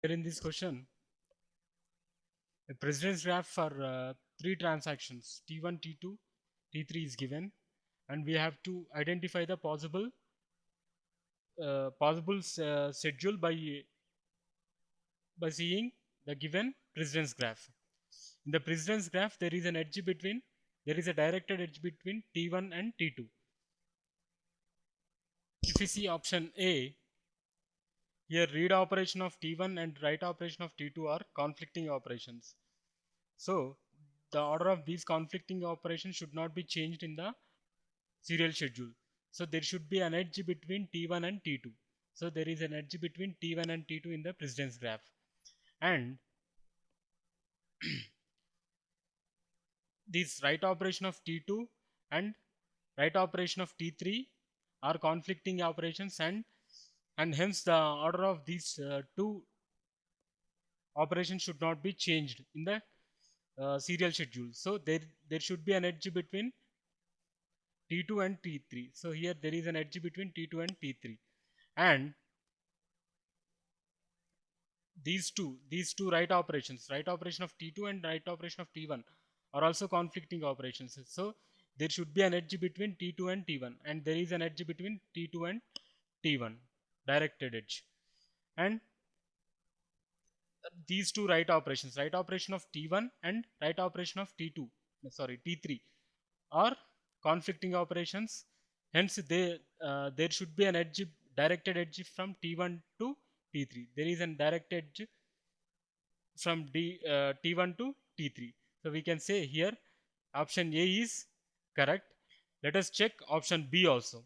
Here in this question, a precedence graph for three transactions T1, T2, T3 is given, and we have to identify the possible schedule by seeing the given precedence graph. In the precedence graph, there is a directed edge between T1 and T2. If you see option A, here read operation of T1 and write operation of T2 are conflicting operations. So the order of these conflicting operations should not be changed in the serial schedule. So there should be an edge between T1 and T2. So there is an edge between T1 and T2 in the precedence graph. And this write operation of T2 and write operation of T3 are conflicting operations, and hence the order of these two operations should not be changed in the serial schedule. So there should be an edge between T2 and T3. So here there is an edge between T2 and T3, and these two write operations, write operation of T2 and write operation of T1, are also conflicting operations. So there should be an edge between T2 and T1, and there is an edge between T2 and T1, directed edge. And these two write operations, write operation of T1 and write operation of T3, are conflicting operations. Hence there should be an edge, directed edge from T1 to T3. There is a direct edge from T1 to T3. So we can say here option A is correct. Let us check option B also.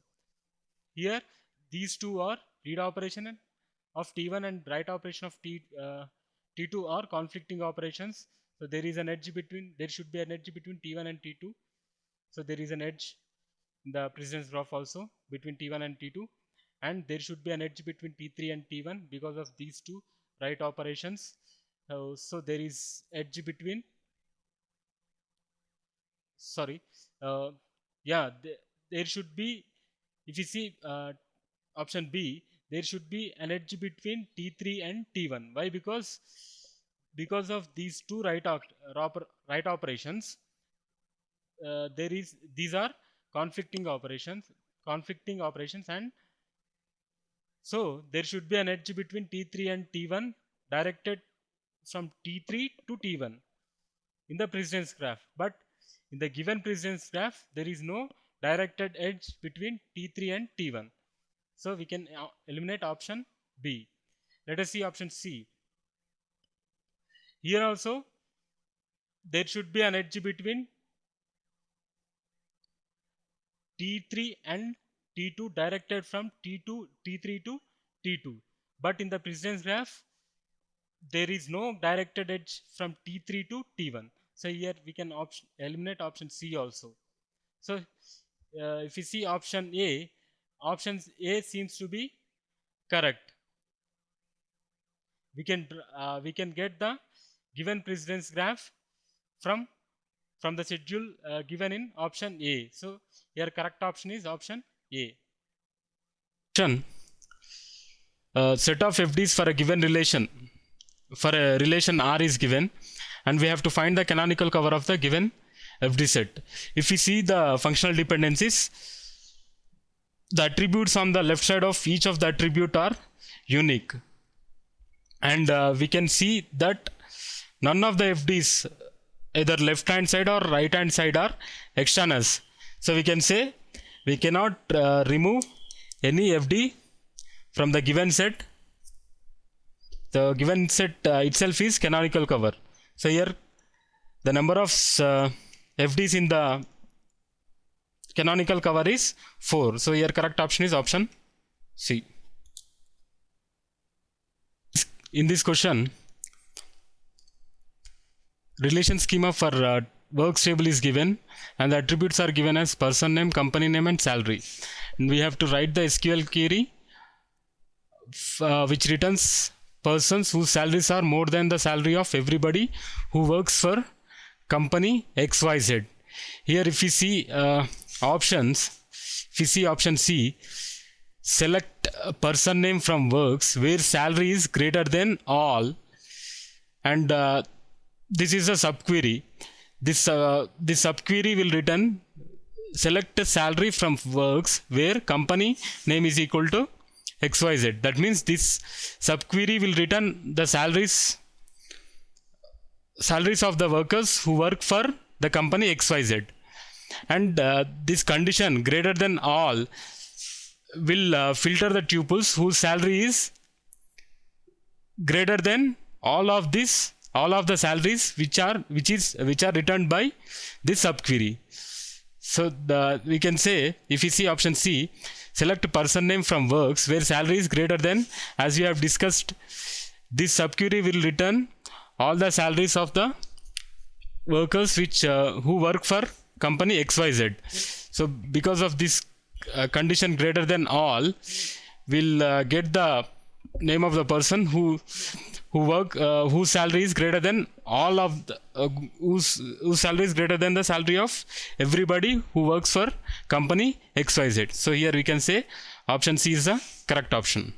Here these two are read operation of T1 and write operation of T2 are conflicting operations. So there is an edge between, there should be an edge between T1 and T2. So there is an edge in the precedence graph also between T1 and T2, and there should be an edge between T3 and T1 because of these two write operations. So there is edge between, sorry, yeah, there should be, if you see option B, there should be an edge between T3 and T1. Why? Because of these two write operations, these are conflicting operations, and so there should be an edge between T3 and T1 directed from T3 to T1 in the precedence graph. But in the given precedence graph, there is no directed edge between T3 and T1. So we can eliminate option B. Let us see option C. Here also there should be an edge between T3 and T2 directed from T3 to T2. But in the precedence graph, there is no directed edge from T3 to T1. So here we can eliminate option C also. So if you see option A seems to be correct. We can get the given precedence graph from the schedule given in option A. So here correct option is option A. Set of FDs for a given relation. For a relation R is given, and we have to find the canonical cover of the given FD set. If we see the functional dependencies, the attributes on the left side of each of the attribute are unique, and we can see that none of the FDs, either left hand side or right hand side, are externals. So we can say we cannot remove any FD from the given set. The given set itself is canonical cover. So here the number of FDs in the canonical cover is 4. So here correct option is option C. In this question, relation schema for works table is given, and the attributes are given as person name, company name, and salary. And we have to write the SQL query which returns persons whose salaries are more than the salary of everybody who works for company XYZ. Here if we see options, if we see option C, select a person name from works where salary is greater than all, and this is a subquery. This subquery will return select a salary from works where company name is equal to XYZ. That means this subquery will return the salaries of the workers who work for the company XYZ, and this condition greater than all will filter the tuples whose salary is greater than all of the salaries which are returned by this subquery. So we can say, if we see option C, select person name from works where salary is greater than, as we have discussed, this subquery will return all the salaries of the workers who work for company XYZ. So because of this condition greater than all, we'll get the name of the person whose salary is greater than all of the, whose salary is greater than the salary of everybody who works for company XYZ. So here we can say option C is the correct option.